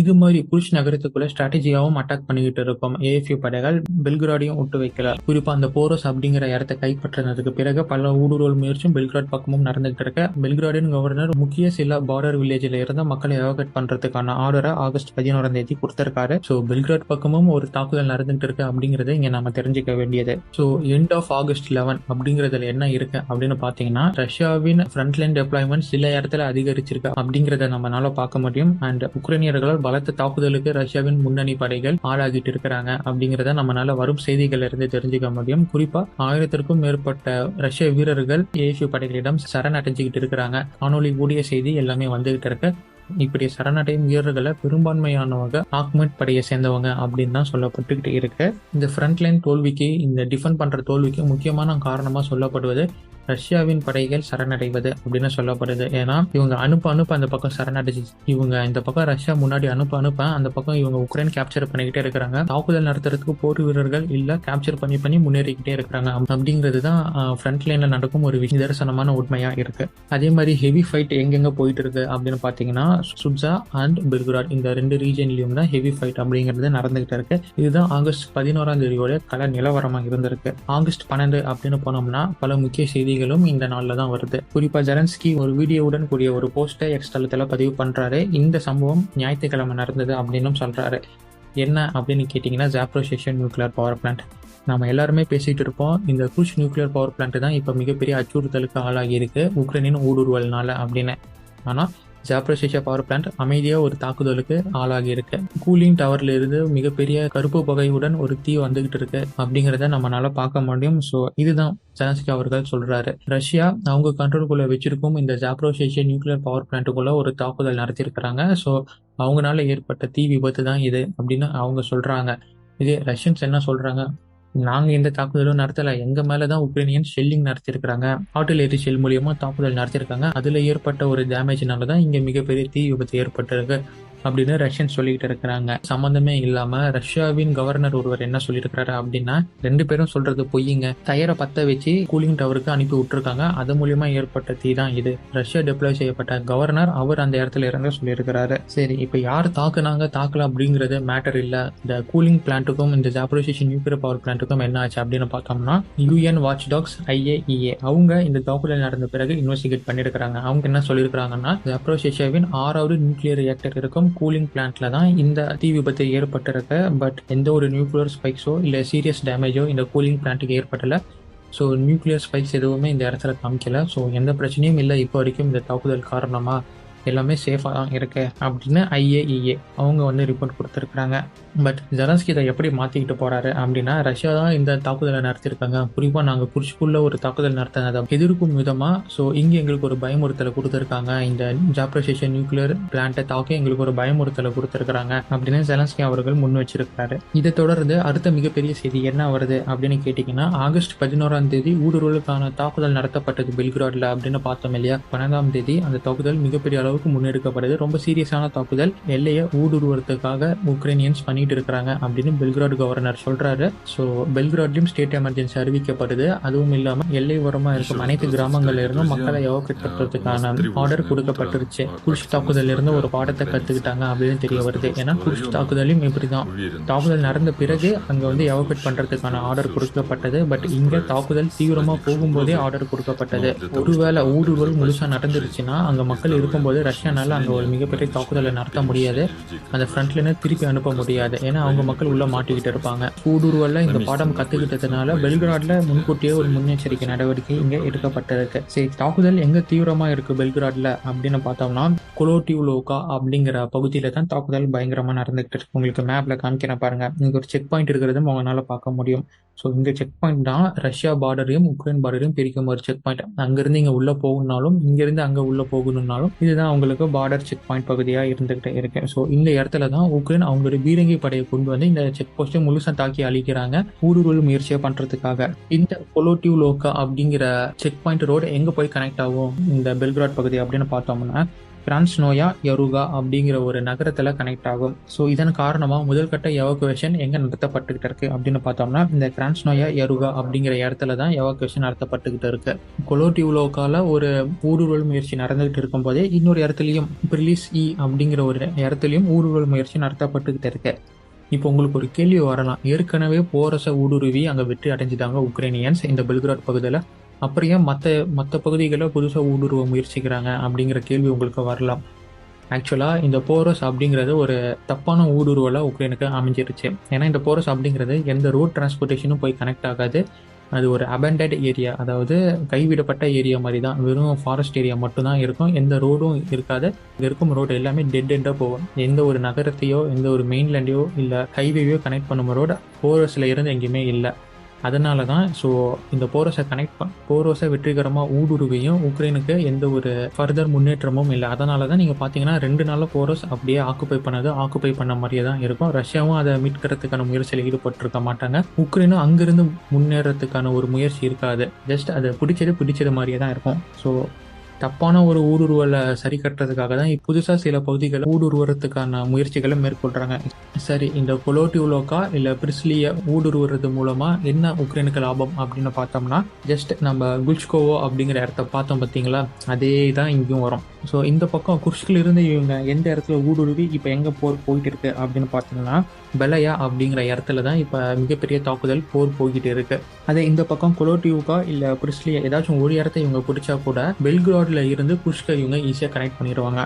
இது மாதிரி குர்ஷ் நகரத்துக்குள்ள ஸ்ட்ராட்டஜியாவும் அட்டாக் பண்ணிக்கிட்டு இருக்கும் ஏஎஃப்யூ படைகள். பெல்கிராடையும் விட்டு வைக்கல. குறிப்பா அந்த போரோஸ் அப்படிங்கிற இடத்தை கைப்பற்றினதுக்கு பிறகு பல ஊடுருவல் முயற்சியும் பெல்கிராட் பக்கமும் நடந்துகிட்டு இருக்கு. பெல்கிராடின் கவர்னர் முக்கிய சில பார்டர் வில்லேஜில் இருந்த மக்களை எவாகேட் பண்றதுக்கான ஆர்டரை ஆகஸ்ட் 11 கொடுத்திருக்காரு. ஸோ பெல்கிராட் பக்கமும் ஒரு தாக்குதல் நடந்துகிட்டு இருக்கு அப்படிங்கறத இங்க நம்ம தெரிஞ்சுக்க வேண்டியது. ஸோ எண்ட் ஆஃப் ஆகஸ்ட் 11 அப்படிங்கறதுல என்ன இருக்கு அப்படின்னு பாத்தீங்கன்னா, ரஷ்யாவின் ஃப்ரண்ட்லைன் டெப்ளாய்மெண்ட் சில இடத்துல அதிகரிச்சிருக்கு அப்படிங்கறத நம்மளால பார்க்க முடியும். அண்ட் உக்ரைனியர்கள் பலத்த தாக்குதலுக்கு ரஷ்யாவின் முன்னணி படைகள் ஆளாகிட்டு இருக்கிறாங்க அப்படிங்கறத நம்மளால வரும் செய்திகள் இருந்து தெரிஞ்சுக்க முடியும். குறிப்பா 1000க்கும் மேற்பட்ட ரஷ்ய வீரர்கள் ஏஎஃப்யூ படைகளிடம் சரணடைஞ்சுக்கிட்டு இருக்கிறாங்க. காணொலி கூடிய செய்தி எல்லாமே வந்துகிட்டு இருக்கு. இப்படி சரணடையும் வீரர்களை பெரும்பான்மையானவங்க ஆக்மெட் படையை சேர்ந்தவங்க அப்படின்னு தான் சொல்லப்பட்டுக்கிட்டு இருக்கு. இந்த ஃப்ரண்ட்லைன் தோல்விக்கு, இந்த டிஃபெண்ட் பண்ற தோல்விக்கு முக்கியமான காரணமா சொல்லப்படுவது ரஷ்யாவின் படைகள் சரணடைவது அப்படின்னு சொல்லப்படுது. ஏன்னா இவங்க அனுப்ப அந்த பக்கம் சரணடைச்சு, இவங்க இந்த பக்கம் ரஷ்யா முன்னாடி அனுப்ப அந்த பக்கம் இவங்க உக்ரைன் கேப்சர் பண்ணிக்கிட்டே இருக்கிறாங்க. தாக்குதல் நடத்துறதுக்கு போர் வீரர்கள் இல்ல கேப்சர் பண்ணி முன்னேறிக்கிட்டே இருக்கிறாங்க அப்படிங்கிறது தான் ஃப்ரண்ட் லைன்ல நடக்கும் ஒரு நிதர்சனமான உண்மையா இருக்கு. அதே மாதிரி ஹெவி ஃபைட் எங்கெங்க போயிட்டு இருக்கு அப்படின்னு பாத்தீங்கன்னா, சுட்ஸா அண்ட் பெல்கிராட் இந்த 2 ரீஜன்லயும் தான் ஹெவி ஃபைட் அப்படிங்கிறது நடந்துகிட்டு இருக்கு. இதுதான் ஆகஸ்ட் 11 கள நிலவரமா இருந்திருக்கு. ஆகஸ்ட் 12 அப்படின்னு போனோம்னா பல முக்கிய செய்திகளும் இந்த நாள்ல தான் வருது. குறிப்பா ஜெலன்ஸ்கி ஒரு வீடியோவுடன் கூடிய ஒரு போஸ்டை எக்ஸ் தளத்துல பதிவு பண்றாரு. இந்த சம்பவம் ஞாயிற்றுக்கிழமை நடந்தது அப்படின்னு சொல்றாரு. என்ன அப்படின்னு கேட்டீங்கன்னா, ஜாப்ரோசியா நியூக்ளியர் பவர் பிளான்ட். நம்ம எல்லாருமே பேசிட்டு இருப்போம், இந்த குர்ஷ் நியூக்ளியர் பவர் பிளான்ட் தான் இப்ப மிகப்பெரிய அச்சுறுத்தலுக்கு ஆளாகி இருக்கு உக்ரைனின் ஊடுருவல்னால அப்படின்னு. ஆனா ஜாப்ரோசியா பவர் பிளான்ட் அமைதியா ஒரு தாக்குதலுக்கு ஆளாகி இருக்கு. கூலிங் டவர்ல இருந்து மிகப்பெரிய கருப்பு புகையுடன் ஒரு தீ வந்துகிட்டு இருக்கு அப்படிங்கறத நம்மளால பார்க்க முடியும். ஸோ இதுதான் ஜெலன்ஸ்கி அவர்கள் சொல்றாரு. ரஷ்யா அவங்க கண்ட்ரோலுக்குள்ள வச்சிருக்கும் இந்த ஜாப்ரோசியா நியூக்ளியர் பவர் பிளான்ட்டுக்குள்ள ஒரு தாக்குதல் நடத்திருக்கிறாங்க. ஸோ அவங்களால ஏற்பட்ட தீ விபத்து தான் இது அப்படின்னு அவங்க சொல்றாங்க. இதே ரஷ்யன்ஸ் என்ன சொல்றாங்க, நாங்க எந்த தாக்குதலும் நடத்தல, எங்க மேலதான் உக்ரைனியன் ஷெல்லிங் நடத்திருக்காங்க, ஆர்ட்டிலரி ஷெல் மூலியமா தாக்குதல் நடத்திருக்காங்க, அதுல ஏற்பட்ட ஒரு டேமேஜ்னாலதான் இங்க மிகப்பெரிய தீ விபத்து ஏற்பட்டிருக்கு அப்படின்னு ரஷ்யன் சொல்லிட்டு இருக்கிறாங்க. சம்பந்தமே இல்லாம ரஷ்யாவின் கவர்னர் ஒருவர் என்ன சொல்லியிருக்கிறாரு அப்படின்னா, 2 பேரும் சொல்றது பொய்யுங்க, டயரை பத்த வச்சு கூலிங் டவருக்கு அனுப்பி விட்டுருக்காங்க, அது மூலியமா ஏற்பட்ட தீ தான் இது. ரஷ்யா டெப்ளாய் செய்யப்பட்ட கவர்னர் அவர் அந்த இடத்துல இருந்து சொல்லியிருக்கிறாரு. சரி, இப்ப யார் தாக்குனாங்க தாக்கல அப்படிங்கறது மேட்டர் இல்ல. இந்த கூலிங் பிளான்ட்டுக்கும் இந்த ஜாப்ரோசியா நியூக்ளியர் பவர் பிளான்ட்டுக்கும் என்ன ஆச்சு அப்படின்னு பார்த்தோம்னா, யூஎன் வாட்ச் டாக்ஸ் IAEA அவங்க இந்த தாக்குதல் நடந்த பிறகு இன்வெஸ்டிகேட் பண்ணிருக்காங்க. அவங்க என்ன சொல்லியிருக்காங்கன்னா, ஜாப்ரோசியாவின் 6வது நியூக்ளியர் ரியாக்டர் இருக்கும் கூலிங் பிளான்ட்ல தான் இந்த தீ விபத்து ஏற்பட்டிருக்கு. பட் எந்த ஒரு நியூக்ளியர் ஸ்பைக்ஸோ இல்ல சீரியஸ் டேமேஜோ இந்த கூலிங் பிளான்ட்டுக்கு ஏற்படல. ஸோ நியூக்ளியர் ஸ்பைக்ஸ் எதுவுமே இந்த இடத்துல காமிக்கல. ஸோ எந்த பிரச்சனையும் இல்லை இப்போ வரைக்கும் இந்த தாக்குதல் காரணமா, எல்லாமே சேஃபாக தான் இருக்கு அப்படின்னு IAEA அவங்க ரிப்போர்ட் கொடுத்துருக்காங்க. பட் ஜெலன்ஸ்கி இதை எப்படி மாற்றிக்கிட்டு போறாரு அப்படின்னா, ரஷ்யா தான் இந்த தாக்குதலை நடத்திருக்காங்க, குறிப்பாக நாங்கள் குர்ஷ்குள்ள ஒரு தாக்குதல் நடத்தினதை எதிர்க்கும் விதமாக ஸோ இங்கே எங்களுக்கு ஒரு பயமுறுத்தலை கொடுத்துருக்காங்க, இந்த ஜாப்ரோசியா நியூக்ளியர் பிளான்ட்டை தாக்க எங்களுக்கு ஒரு பயமுறுத்தலை கொடுத்துருக்காங்க அப்படின்னு ஜெலன்ஸ்கி அவர்கள் முன் வச்சிருக்காரு. இதை தொடர்ந்து அடுத்த மிகப்பெரிய செய்தி என்ன வருது அப்படின்னு கேட்டிங்கன்னா, ஆகஸ்ட் 11 ஊடுருவலுக்கான தாக்குதல் நடத்தப்பட்டது பெல்கிராட்ல அப்படின்னு பார்த்தோம் இல்லையா. 12 அந்த தாக்குதல் மிகப்பெரிய அளவுக்கு முன்னெடுக்கப்படுது. ரொம்ப சீரியஸான தாக்குதல், எல்லையை ஊடுருவறதுக்காக உக்ரைனியன்ஸ் பண்ணிட்டு இருக்கிறாங்க அப்படின்னு பெல்கிராட் கவர்னர் சொல்றாரு. ஸோ பெல்கிராட்லயும் ஸ்டேட் எமர்ஜென்சி அறிவிக்கப்படுது. அதுவும் இல்லாம எல்லை ஓரமா இருக்கும் அனைத்து கிராமங்கள்ல இருந்தும் மக்களை எவாக்குவேட் பண்றதுக்கான ஆர்டர் கொடுக்கப்பட்டிருச்சு. குர்ஷ் தாக்குதல் இருந்து ஒரு பாடத்தை கத்துக்கிட்டாங்க அப்படின்னு தெரிய வருது. ஏன்னா குர்ஷ் தாக்குதலையும் இப்படிதான், தாக்குதல் நடந்த பிறகு அங்க எவாக்குவேட் பண்றதுக்கான ஆர்டர் கொடுக்கப்பட்டது. பட் இங்க தாக்குதல் தீவிரமா போகும்போதே ஆர்டர் கொடுக்கப்பட்டது. ஒருவேளை ஊடுருவல் முழுசா நடந்துருச்சுன்னா அங்க மக்கள் இருக்கும்போது ரஷ்யானால அங்க ஒரு மிகப்பெரிய தாக்குதலை நடத்த முடியாது, அந்த ஃப்ரண்ட்லைனை திருப்பி அனுப்ப முடியாது. ஏன்னா அவங்க மக்கள் உள்ள மாட்டிக்கிட்டு இருப்பாங்க. ஊடுருவல்ல இந்த பாடம் கத்துக்கிட்டதுனால பெல்கிராட்ல முன்கூட்டியே ஒரு முன்னெச்சரிக்கை நடவடிக்கை இங்க எடுக்கப்பட்டிருக்கு. சரி, தாக்குதல் எங்க தீவிரமா இருக்கு பெல்கிராட்ல அப்படின்னு பார்த்தோம்னா, கொலோட்டிவ்லோகா அப்படிங்கிற பகுதியில தான் தாக்குதல் பயங்கரமா நடந்துகிட்டு இருக்கு. உங்களுக்கு மேப்ல காமிக்கிறேன் பாருங்க, இங்க ஒரு செக் பாயிண்ட் இருக்கிறதும் உங்களால பார்க்க முடியும். ஸோ இந்த செக் பாயிண்ட் தான் ரஷ்யா பார்டரையும் உக்ரைன் பார்டரையும் பிரிக்கும் ஒரு செக் பாயிண்ட். அங்கிருந்து இங்க உள்ள போகணும்னாலும் இங்கிருந்து அங்க உள்ள போகணும்னாலும் இதுதான் அவங்களுக்கு பார்டர் செக் பாயிண்ட் பகுதியா இருந்துகிட்டே இருக்கு. ஸோ இந்த இடத்துல தான் உக்ரைன் அவங்களுடைய பீரங்கி படையை கொண்டு இந்த செக் போஸ்ட்டை முழுசா தாக்கி அழிக்கிறாங்க ஊடுருவல் முயற்சியை பண்றதுக்காக. இந்த கொலோட்டிவ்லோகா அப்படிங்கிற செக் பாயிண்ட் ரோடு எங்க போய் கனெக்ட் ஆகும் இந்த பெல்கிராட் பகுதி அப்படின்னு பார்த்தோம்னா, கிரான்ஸ்னோயா யருகா அப்படிங்கிற ஒரு நகரத்துல கனெக்ட் ஆகும். ஸோ இதன் காரணமா முதல் கட்ட எவாக்குவேஷன் எங்க நடத்தப்பட்டுக்கிட்டு இருக்கு அப்படின்னு பார்த்தோம்னா இந்த கிரான்ஸ்னோயா யருகா அப்படிங்கிற இடத்துல தான் எவாக்குவேஷன் நடத்தப்பட்டுக்கிட்டு இருக்கு. கொலோடிவுலோக்கால ஒரு ஊடுருவல் முயற்சி நடந்துகிட்டு இருக்கும் போதே இன்னொரு இடத்துலயும் பிரிலிஸ் அப்படிங்கிற ஒரு இடத்துலயும் ஊடுருவல் முயற்சி நடத்தப்பட்டுக்கிட்டு இருக்கு. இப்போ உங்களுக்கு ஒரு கேள்வி வரலாம், ஏற்கனவே போரஸை ஊடுருவி அங்கே வெற்றி அடைஞ்சிட்டாங்க உக்ரைனியன்ஸ் இந்த பெல்கிராட் பகுதியில், அப்புறம் ஏன் மற்ற பகுதிகளில் புதுசாக ஊடுருவ முயற்சிக்கிறாங்க அப்படிங்கிற கேள்வி உங்களுக்கு வரலாம். ஆக்சுவலாக இந்த போரஸ் அப்படிங்கிறது ஒரு தப்பான ஊடுருவலாக உக்ரைனுக்கு அமைஞ்சிருச்சு. ஏன்னா இந்த போரஸ் அப்படிங்கிறது எந்த ரோட் டிரான்ஸ்போர்ட்டேஷனும் போய் கனெக்ட் ஆகாது. அது ஒரு அபண்டட் ஏரியா, அதாவது கைவிடப்பட்ட ஏரியா மாதிரி தான், வெறும் ஃபாரஸ்ட் ஏரியா மட்டும்தான் இருக்கும், எந்த ரோடும் இருக்காது. இங்கே இருக்கும் ரோடு எல்லாமே டெட் எண்டாக போகும். எந்த ஒரு நகரத்தையோ எந்த ஒரு மெயின்லேண்டையோ இல்லை ஹைவேவையோ கனெக்ட் பண்ணும் ரோடு போரஸில் இருந்து எங்கேயுமே இல்லை. அதனால தான் ஸோ இந்த போரோஸை வெற்றிகரமாக ஊடுருவியும் உக்ரைனுக்கு எந்த ஒரு ஃபர்தர் முன்னேற்றமும் இல்லை. அதனால தான் நீங்கள் பார்த்தீங்கன்னா 2 நாளில் போரோஸ் அப்படியே ஆக்குப்பை பண்ண மாதிரியே தான் இருக்கும். ரஷ்யாவும் அதை மீட்கிறதுக்கான முயற்சியில் ஈடுபட்டிருக்க மாட்டாங்க. உக்ரைனும் அங்கிருந்து முன்னேறதுக்கான ஒரு முயற்சி இருக்காது. ஜஸ்ட் அதை பிடிச்சது மாதிரியே தான் இருக்கும். ஸோ தப்பான ஒரு ஊடுருவலை சரி கட்டுறதுக்காக தான் புதுசாக சில பகுதிகளை ஊடுருவறதுக்கான முயற்சிகளை மேற்கொள்றாங்க. சரி, இந்த கொலோடிவுலோக்கா இல்லை பிரிஸ்லியை ஊடுருவுறது மூலமா என்ன உக்ரைனுக்கு லாபம் அப்படின்னு பார்த்தோம்னா, ஜஸ்ட் நம்ம குல்ச்கோவோ அப்படிங்கிற இடத்த பார்த்தோம் பார்த்தீங்களா, அதே தான் இங்கேயும் வரும். ஸோ இந்த பக்கம் குர்ஸ்கில் இருந்து இவங்க எந்த இடத்துல ஊடுருவி இப்போ எங்கே போயிட்டு இருக்கு அப்படின்னு பார்த்தீங்கன்னா, பெலையா அப்படிங்கிற இடத்துல தான் இப்போ மிகப்பெரிய தாக்குதல் போய்கிட்டு இருக்கு. அதே இந்த பக்கம் கொலோடிவுக்கா இல்லை பிரிஸ்லியா ஏதாச்சும் ஒரு இடத்த இவங்க பிடிச்சா கூட பெல்கிராட்ல இருந்து குர்ஸ்கை இவங்க ஈஸியாக கனெக்ட் பண்ணிடுவாங்க.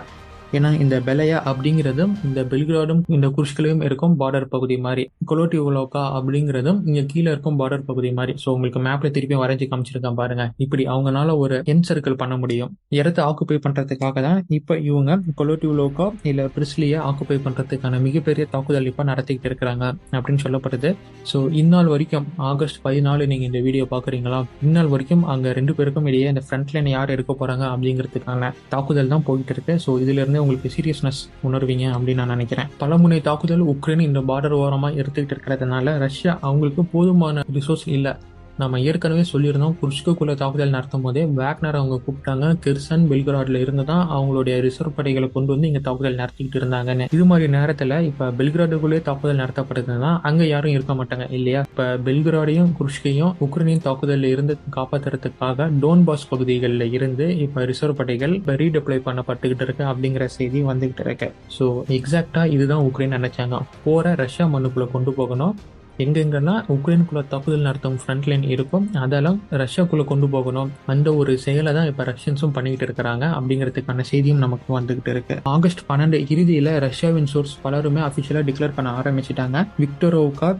ஏன்னா இந்த பெலையா அப்படிங்கிறதும் இந்த பெல்கிராடும் இந்த குர்ஸ்கிலையும் இருக்கும் பார்டர் பகுதி மாதிரி, கொலோடிவுலோக்கா அப்படிங்கிறதும் இங்க கீழே இருக்கும் பார்டர் பகுதி மாதிரி. ஸோ உங்களுக்கு மேப்ல திருப்பி வரைஞ்சி காமிச்சிருக்கேன் பாருங்க. இப்படி அவங்களால ஒரு என் சர்க்கிள் பண்ண முடியும். இடத்தை ஆக்குப்பை பண்றதுக்காக தான் இப்ப இவங்க கொலோடிவுலோக்கா இல்ல பிரிஸ்லியா ஆக்குப்பை பண்றதுக்கான மிகப்பெரிய தாக்குதல் இப்ப நடத்திக்கிட்டு இருக்கிறாங்க அப்படின்னு சொல்லப்படுது. ஸோ இந்நாள் வரைக்கும் ஆகஸ்ட் 14 நீங்க இந்த வீடியோ பாக்குறீங்களா, இந்நாள் வரைக்கும் அங்க 2 பேருக்கும் இடையே இந்த ஃப்ரண்ட் லைன் யார் எடுக்க போறாங்க அப்படிங்கிறதுக்கான தாக்குதல் தான் போயிட்டு இருக்கு. ஸோ இதுல இருந்து உங்களுக்கு சீரியஸ்னஸ் உணர்வீங்க அப்படின்னு நான் நினைக்கிறேன். பலமுனை தாக்குதல் உக்ரைன் இந்த பார்டர் ஓரமா எடுத்துக்கிட்டு இருக்கிறதுனால ரஷ்யா அவங்களுக்கு போதுமான ரிசோர்ஸ் இல்லை. நம்ம ஏற்கனவே சொல்லியிருந்தோம், குர்ஸ்குக்குள்ள தாக்குதல் நடத்தும் போதே வேக்னர் அவங்க கூப்பிட்டாங்க. கெர்சன் பெல்கிராட்ல இருந்து தான் அவங்களுடைய ரிசர்வ் படைகளை கொண்டு வந்து இங்க தாக்குதல் நடத்திக்கிட்டு இருந்தாங்கன்னு. இது மாதிரி நேரத்துல இப்ப பெல்கிராடுக்குள்ளே தாக்குதல் நடத்தப்படுதுன்னா அங்க யாரும் இருக்க மாட்டாங்க இல்லையா. இப்ப பெல்கிராடையும் குர்ஸ்கையும் உக்ரைனின் தாக்குதல்ல இருந்து காப்பாற்றுறதுக்காக டோன்பாஸ் பகுதிகளில் இருந்து இப்ப ரிசர்வ் படைகள் ரீடெப்ளை பண்ணப்பட்டுக்கிட்டு இருக்கு அப்படிங்கிற செய்தி வந்துகிட்டு இருக்கு. ஸோ எக்ஸாக்டா இதுதான் உக்ரைன் நினைச்சாங்க, போற ரஷ்யா மண்ணுக்குள்ள கொண்டு போகணும். எங்கெங்கெல்லாம் உக்ரைனுக்குள்ள தாக்குதல் நடத்தும் ஃப்ரண்ட் லைன் இருக்கும் அதெல்லாம் ரஷ்யாக்குள்ள கொண்டு போகணும். அந்த ஒரு செயலை தான் இப்ப ரஷ்யன்ஸும் பண்ணிக்கிட்டு இருக்கிறாங்க அப்படிங்கிறதுக்கான செய்தியும் நமக்கு வந்துகிட்டு இருக்கு. ஆகஸ்ட் 12 இறுதியில ரஷ்யாவின் சோர்ஸ் பலருமே அபிஷியலா டிக்ளேர் பண்ண ஆரம்பிச்சிட்டாங்க. விக்டோரோவ்கா,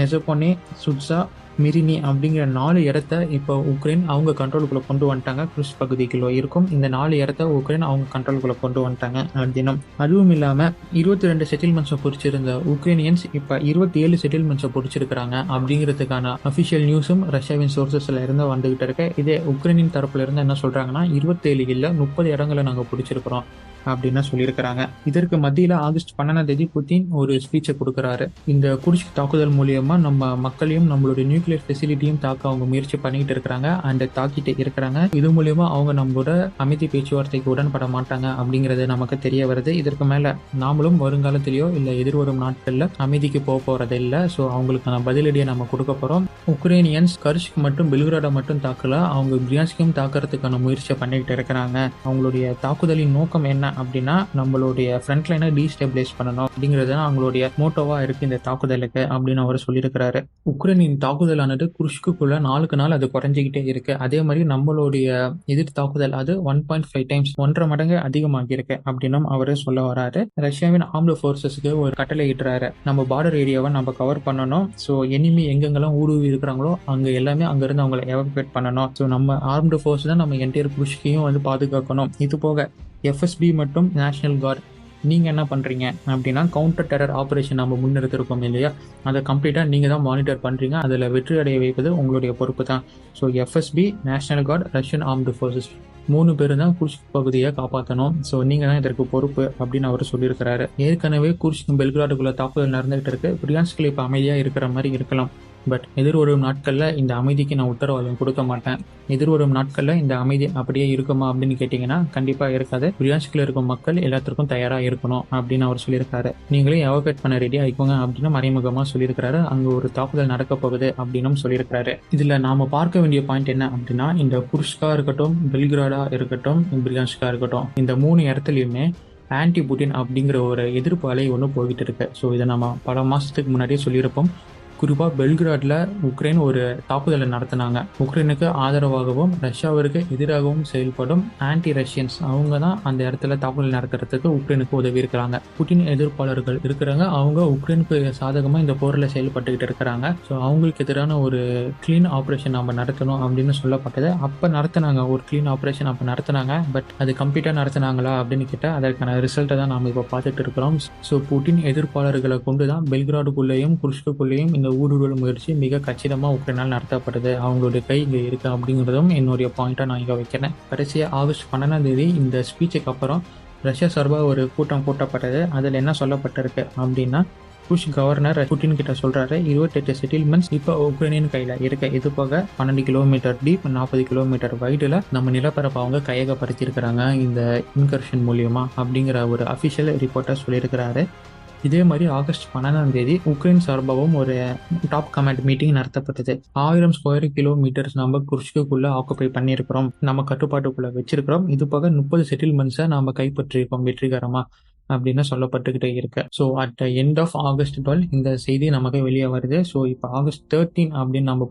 நெசபோனே, சுட்சா, மிரினி அப்படிங்கிற 4 இடத்த இப்போ உக்ரைன் அவங்க கண்ட்ரோலுக்குள்ள கொண்டு வந்துட்டாங்க. குர்ஸ் பகுதிக்குள்ள இருக்கும் இந்த 4 இடத்த உக்ரைன் அவங்க கண்ட்ரோலுக்குள்ள கொண்டு வந்துட்டாங்க தினம். அதுவும் இல்லாம 22 செட்டில்மெண்ட்ஸை பிடிச்சிருந்த உக்ரைனியன்ஸ் இப்ப 27 செட்டில்மெண்ட்ஸை பிடிச்சிருக்காங்க அப்படிங்கிறதுக்கான அபிஷியல் நியூஸும் ரஷ்யாவின் சோர்சஸ்ல இருந்து வந்துகிட்டு இருக்கு. இதே உக்ரைனின் தரப்புல இருந்து என்ன சொல்றாங்கன்னா, 27 இல்ல 30 இடங்களை நாங்க பிடிச்சிருக்கிறோம் அப்படின்னு சொல்லியிருக்கிறாங்க. இதற்கு மத்தியில ஆகஸ்ட் 12 புதின் ஒரு ஸ்பீச்சை கொடுக்கிறாரு. இந்த குர்ஸ்க் தாக்குதல் மூலியமா நம்ம மக்களையும் நம்மளுடைய நியூக்ளியர் ஃபெசிலிட்டியும் தாக்க அவங்க முயற்சி பண்ணிட்டு இருக்கிறாங்க அண்ட் தாக்கிட்டு இருக்கிறாங்க. இது மூலியமா அவங்க நம்மளோட அமைதி பேச்சுவார்த்தைக்கு உடன்பட மாட்டாங்க அப்படிங்கிறது நமக்கு தெரிய வருது. இதற்கு மேல நாமளும் வருங்காலத்திலேயோ இல்ல எதிர்வரும் நாட்கள்ல அமைதிக்கு போறது இல்லை. ஸோ அவங்களுக்கான பதிலடியை நம்ம கொடுக்க போறோம். உக்ரைனியன்ஸ் கர்ஸ்க் மட்டும் பெல்கிராடை மட்டும் தாக்கல, அவங்க பிரியான்ஸ்கையும் தாக்குறதுக்கான முயற்சியை பண்ணிட்டு இருக்கிறாங்க. அவங்களுடைய தாக்குதலின் நோக்கம் என்ன அப்படின்னா, நம்மளுடைய ஃப்ரண்ட் லைனை டீஸ்டெபிலைஸ் பண்ணணும் அப்படிங்கிறது அவங்களுடைய மோட்டோவா இருக்கு இந்த தாக்குதலுக்கு அப்படின்னு அவர் சொல்லியிருக்கிறாரு. உக்ரைனின் தாக்குதலானது குர்ஸ்குக்குள்ள நாளுக்கு நாள் அது குறைஞ்சிக்கிட்டே இருக்கு. அதே மாதிரி நம்மளுடைய எதிர் தாக்குதல் அது 1.5 டைம்ஸ் 1.5 மடங்கு அதிகமாகி இருக்கு அப்படின்னு அவரு சொல்ல வராரு. ரஷ்யாவின் ஆர்ம்டு ஃபோர்ஸஸ்க்கு ஒரு கட்டளை இட்டுறாரு, நம்ம பார்டர் ஏரியாவை நம்ம கவர் பண்ணணும். ஸோ எனிமி எங்கெங்கெல்லாம் ஊடுருவி இருக்கிறாங்களோ அங்க எல்லாமே அங்கிருந்து அவங்களை எவாக்குவேட் பண்ணணும். ஸோ நம்ம ஆர்ம்டு ஃபோர்ஸ் தான் நம்ம என்டையர் குர்ஸ்கையும் வந்து பாதுகாக்கணும். இது போக FSB மற்றும் நேஷனல் கார்டு நீங்க என்ன பண்றீங்க அப்படின்னா, கவுண்டர் டெரர் ஆபரேஷன் நம்ம முன்னெடுத்திருக்கோம் இல்லையா, அதை கம்ப்ளீட்டா நீங்க தான் மானிட்டர் பண்றீங்க. அதுல வெற்றி அடைய வைப்பது உங்களுடைய பொறுப்பு தான். So FSB, national card, Russian armed forces 3 பேரும் தான் குர்ஸ்க் பகுதியை காப்பாற்றணும். ஸோ நீங்க தான் இதற்கு பொறுப்பு அப்படின்னு அவர் சொல்லியிருக்கிறாரு. ஏற்கனவே குர்ஸ்க் பெல்கிராடுக்குள்ள தாக்குதல் நடந்துகிட்டு இருக்கு. பிரியான்ஸ்கில் இப்ப அமைதியா இருக்கிற மாதிரி இருக்கலாம். பட் எதிர்வரும் நாட்கள்ல இந்த அமைதிக்கு நான் உத்தரவாதம் கொடுக்க மாட்டேன். எதிர்வரும் நாட்கள்ல இந்த அமைதி அப்படியே இருக்குமா அப்படின்னு கேட்டீங்கன்னா கண்டிப்பா இருக்காது. பிரியான்ஸ்குள்ள இருக்கும் மக்கள் எல்லாத்திற்கும் தயாரா இருக்கணும் அப்படின்னு அவர் சொல்லியிருக்காரு. நீங்களே எவாகுவேட் பண்ண ரெடி ஆயிக்கோங்க அப்படின்னு மறைமுகமா சொல்லியிருக்காரு. அங்க ஒரு தாக்குதல் நடக்க போகுது அப்படின்னு சொல்லியிருக்காரு. இதுல நாம பார்க்க வேண்டிய பாயிண்ட் என்ன அப்படின்னா, இந்த குர்ஸ்கா இருக்கட்டும், பெல்கிராடா இருக்கட்டும், பிரியான்ஸ்கா இருக்கட்டும், இந்த 3 இடத்துலயுமே ஆன்டி புட்டின் அப்படிங்கிற ஒரு எதிர்ப்பு அலை ஒன்று போய்கிட்டு இருக்கு. ஸோ இதை நம்ம பல மாசத்துக்கு முன்னாடியே சொல்லியிருப்போம். குறிப்பாக பெல்கிராட்ல உக்ரைன் ஒரு தாக்குதலை நடத்தினாங்க. உக்ரைனுக்கு ஆதரவாகவும் ரஷ்யாவிற்கு எதிராகவும் செயல்படும் ஆன்டி ரஷ்யன்ஸ் அவங்க தான் அந்த இடத்துல தாக்குதல் நடத்துறதுக்கு உக்ரைனுக்கு உதவி இருக்கிறாங்க. புட்டின் எதிர்ப்பாளர்கள் இருக்கிறாங்க. அவங்க உக்ரைனுக்கு சாதகமாக இந்த போரில் செயல்பட்டுக்கிட்டு இருக்கிறாங்க. ஸோ அவங்களுக்கு எதிரான ஒரு கிளீன் ஆப்ரேஷன் நம்ம நடத்தணும் அப்படின்னு சொல்லப்பட்டது. அப்போ நடத்தினாங்க, ஒரு கிளீன் ஆப்ரேஷன் அப்போ நடத்தினாங்க. பட் அது கம்ப்ளீட்டாக நடத்தினாங்களா அப்படின்னு கேட்டால் அதற்கான ரிசல்ட்டை தான் நாம் இப்போ பார்த்துட்டு இருக்கிறோம். ஸோ புட்டின் எதிர்ப்பாளர்களை கொண்டு தான் பெல்கிராடுக்குள்ளேயும் குர்ஸ்குள்ளேயும் இந்த ஊடுருவல் முயற்சி மிக கச்சிதமாக உக்ரைனால் நடத்தப்படுது. அவங்களுடைய கை இங்கே இருக்கு அப்படிங்கிறதும் என்னுடைய பாயிண்டா நான் இங்கே வைக்கிறேன். கடைசியாக ஆகஸ்ட் 12 இந்த ஸ்பீச்சுக்கு அப்புறம் ரஷ்யா சார்பாக ஒரு கூட்டம் கூட்டப்பட்டது. அதில் என்ன சொல்லப்பட்டிருக்கு அப்படின்னா, புஷ் கவர்னர் புட்டின் கிட்ட சொல்றாரு, 28 செட்டில்மெண்ட்ஸ் இப்போ உக்ரைனின் கையில இருக்க. இது போக 12 கிலோமீட்டர் டீப், 40 கிலோமீட்டர் வைடுல நம்ம நிலப்பரப்பை அவங்க கையகப்படுத்தியிருக்கிறாங்க இந்த இன்கர்ஷன் மூலியமா அப்படிங்கிற ஒரு அஃபிஷியல் ரிப்போர்ட்டை சொல்லியிருக்கிறாரு. இதே மாதிரி ஆகஸ்ட் 12 உக்ரைன் சார்பாகவும் ஒரு டாப் கமாண்ட் மீட்டிங் நடத்தப்பட்டது. 1000 ஸ்கொயர் கிலோமீட்டர்ஸ் நம்ம குர்ஸ்குள்ள ஆக்குபை பண்ணியிருக்கிறோம், நம்ம கட்டுப்பாட்டுக்குள்ள வச்சிருக்கிறோம். இது போக 30 செட்டில்மெண்ட்ஸை நாம கைப்பற்றிருக்கோம் வெற்றிகரமா அப்படின்னு சொல்லப்பட்டுக்கிட்டே இருக்கு. So at the end of August 12 இந்த செய்தி நமக்கு வெளியே வருது. ஸோ இப்போ ஆகஸ்ட் 13 அப்படின்னு நம்ம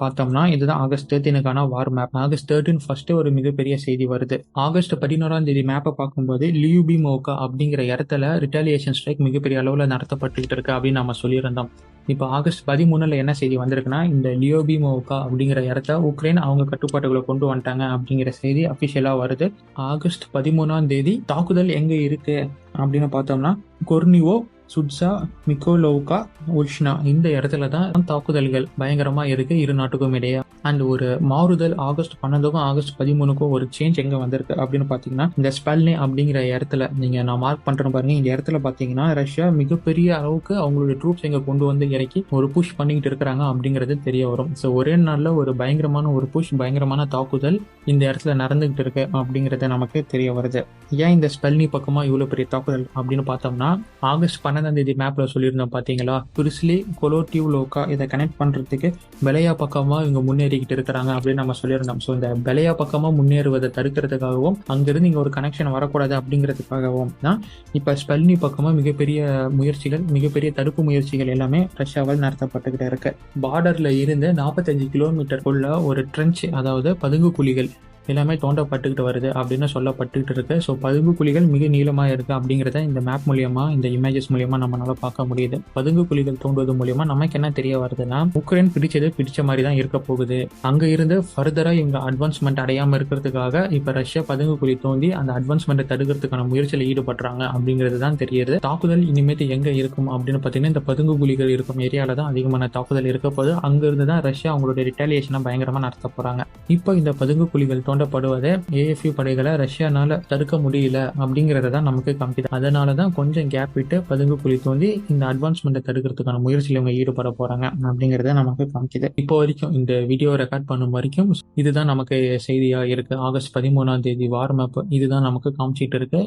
பார்த்தோம்னா இதுதான் ஆகஸ்ட் 13க்கான வார் மேப். ஆகஸ்ட் 13 ஃபர்ஸ்ட் ஒரு மிகப்பெரிய செய்தி வருது. ஆகஸ்ட் 11 மேப்பை பார்க்கும்போது லியூபிமோகா அப்படிங்கிற இடத்துல ரிட்டாலியேஷன் ஸ்ட்ரைக் மிகப்பெரிய அளவில் நடத்தப்பட்டுக்கிட்டு இருக்கு அப்படின்னு நம்ம சொல்லியிருந்தோம். இப்போ ஆகஸ்ட் 13 என்ன செய்தி வந்திருக்குன்னா, இந்த லியோபிமோகா அப்படிங்கிற இடத்த உக்ரைன் அவங்க கட்டுப்பாட்டுகளை கொண்டு வந்துட்டாங்க அப்படிங்கிற செய்தி அபிஷியலா வருது. ஆகஸ்ட் 13 தாக்குதல் எங்க இருக்கு அப்படின்னு பார்த்தோம்னா, கொர்னிவோ, சுட்சா, மிக்கோலோவ்கா, உல்ஷ்னா இந்த இடத்துல தான் தாக்குதல்கள் பயங்கரமா இருக்கு இரு நாட்டுக்கும் இடையே. அண்ட் ஒரு மாறுதல் ஆகஸ்ட் 12க்கும் ஆகஸ்ட் 13க்கும் ஒரு சேஞ்ச் எங்க வந்திருக்கு அப்படின்னு பாத்தீங்கன்னா, இந்த ஸ்பெல்னே அப்படிங்கிற இடத்துல நீங்க நான் மார்க் பண்றேன் பாருங்க. இந்த இடத்துல பாத்தீங்கன்னா ரஷ்யா மிகப்பெரிய அளவுக்கு அவங்களுடைய ட்ரூப்ஸ் எங்க கொண்டு வந்து இறக்கி ஒரு புஷ் பண்ணிக்கிட்டு இருக்கிறாங்க அப்படிங்கிறது தெரிய வரும். ஸோ ஒரே நாள்ல ஒரு பயங்கரமான ஒரு புஷ், பயங்கரமான தாக்குதல் இந்த இடத்துல நடந்துகிட்டு இருக்கு அப்படிங்கறது நமக்கு தெரிய வருது. ஏன் இந்த ஸ்பெல்னி பக்கமா இவ்வளவு பெரிய தாக்குதல் அப்படின்னு பார்த்தோம்னா, ஆகஸ்ட் 12 மேப்ல சொல்லியிருந்தோம் பாத்தீங்களா, பிரிஸ்லி, கொலோட்டிவ்லோகா இதை கனெக்ட் பண்றதுக்கு பெலையா பக்கமா இவங்க முன்னேறிக்கிட்டு இருக்கிறாங்க அப்படின்னு நம்ம சொல்லியிருந்தோம். ஸோ இந்த பெலையா பக்கமா முன்னேறுவதை தடுக்கிறதுக்காகவும் அங்கிருந்து இங்க ஒரு கனெக்ஷன் வரக்கூடாது அப்படிங்கிறதுக்காகவும் தான் இப்ப ஸ்பெல்னி பக்கமா மிகப்பெரிய முயற்சிகள், மிகப்பெரிய தடுப்பு முயற்சிகள் எல்லாமே ரஷ்யாவால் நடத்தப்பட்டுக்கிட்டு இருக்கு. பார்டர்ல இருந்து 45 கிலோமீட்டர் உள்ள ஒரு ட்ரென்ச், அதாவது பதுங்கு குழிகள் எல்லாமே தோண்டப்பட்டுக்கிட்டு வருது அப்படின்னு சொல்லப்பட்டுக்கிட்டு இருக்கு. ஸோ பதுங்கு குழிகள் மிக நீளமாக இருக்கு அப்படிங்கிறத இந்த மேப் மூலியமா, இந்த இமேஜஸ் மூலியமா நம்மளால பார்க்க முடியுது. பதுங்கு குழிகள் தோண்டுவது மூலியமா நமக்கு என்ன தெரிய வருதுன்னா, உக்ரைன் பிடிச்ச மாதிரி தான் இருக்க போகுது. அங்க இருந்து ஃபர்தரா இவங்க அட்வான்ஸ்மெண்ட் அடையாம இருக்கிறதுக்காக இப்ப ரஷ்யா பதுங்கு குழி தோண்டி அந்த அட்வான்ஸ்மெண்ட்டை தடுக்கிறதுக்கான முயற்சியில் ஈடுபடுறாங்க அப்படிங்கிறது தான் தெரியுது. தாக்குதல் இனிமேட்டு எங்க இருக்கும் அப்படின்னு பாத்தீங்கன்னா, இந்த பதுங்கு குழிகள் இருக்கும் ஏரியால தான் அதிகமான தாக்குதல் இருக்க போது. அங்க இருந்து தான் ரஷ்யா அவங்களுடைய ரிட்டாலியேஷனை பயங்கரமா நடத்த போறாங்க. இப்போ இந்த பதுங்கு குழிகள் தோண்டப்படுவதை ஏஎஃப்யூ படைகளை ரஷ்யானால தடுக்க முடியல அப்படிங்கறத தான் நமக்கு காமிக்குது. அதனாலதான் கொஞ்சம் கேப் விட்டு பதுங்கு குழி தோண்டி இந்த அட்வான்ஸ்மெண்ட்டை தடுக்கிறதுக்கான முயற்சியில் இவங்க ஈடுபட போறாங்க அப்படிங்கறத நமக்கு காமிக்குது. இப்போ வரைக்கும் இந்த வீடியோ ரெக்கார்ட் பண்ணும் வரைக்கும் இதுதான் நமக்கு செய்தியா இருக்கு. ஆகஸ்ட் 13 வார் மேப் இதுதான் நமக்கு காமிச்சிட்டு இருக்கு.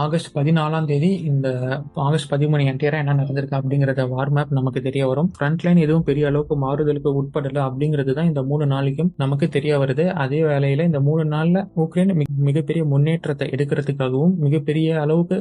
ஆகஸ்ட் 14 இந்த ஆகஸ்ட் 13 என்டையரா என்ன நடந்திருக்கு அப்படிங்கறத வார் மேப் நமக்கு தெரிய வரும். ஃப்ரண்ட் லைன் எதுவும் பெரிய அளவுக்கு மாறுதலுக்கு உட்படல அப்படிங்கிறது தான் இந்த 3 நாளைக்கும் நமக்கு தெரிய வருது. அதே வேளையில இந்த 3 நாள்ல உக்ரைன் மிகப்பெரிய முன்னேற்றத்தை எடுக்கிறதுக்காகவும், மிகப்பெரிய அளவுக்கு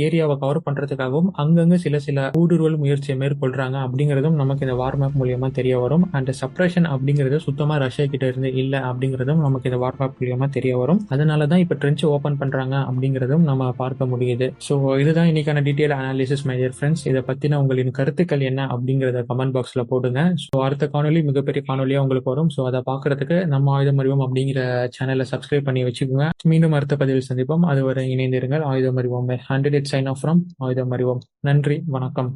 ஏரியாவை கவர் பண்றதுக்காகவும் அங்கங்க சில ஊடுருவல் முயற்சியை மேற்கொள்றாங்க அப்படிங்கிறதும் நமக்கு இந்த வார் மேப் மூலியமா தெரிய வரும். அண்ட் சப்ரேஷன் அப்படிங்கிறது சுத்தமா ரஷ்யா கிட்ட இருந்து இல்ல அப்படிங்கிறதும் நமக்கு இந்த வார் மேப் மூலியமா தெரிய வரும். அதனாலதான் இப்ப ட்ரென்ச் ஓபன் பண்றாங்க அப்படிங்கிறதும் நம்ம பார்க்க முடியுது. ஸோ இதுதான் இன்னைக்கான detail analysis my dear friends. இதை பத்தின உங்களின் கருத்துக்கள் என்ன அப்படிங்கறத கமெண்ட் பாக்ஸ்ல போடுங்க. ஸோ அடுத்த காணொலி மிகப்பெரிய காணொலியா உங்களுக்கு வரும். ஸோ அதை பாக்குறதுக்கு நம்ம ஆயுதம் அறிவோம் அப்படிங்கிற சேனலை சப்ஸ்கிரைப் பண்ணி வச்சுக்கோங்க. மீண்டும் அடுத்த பதிவில் சந்திப்போம். அதுவரை இணைந்திருங்கள். ஆயுதம் அறிவோம். 100 சைன் ஆஃப் ஃப்ரம் ஆயுதம் அறிவோம். நன்றி, வணக்கம்.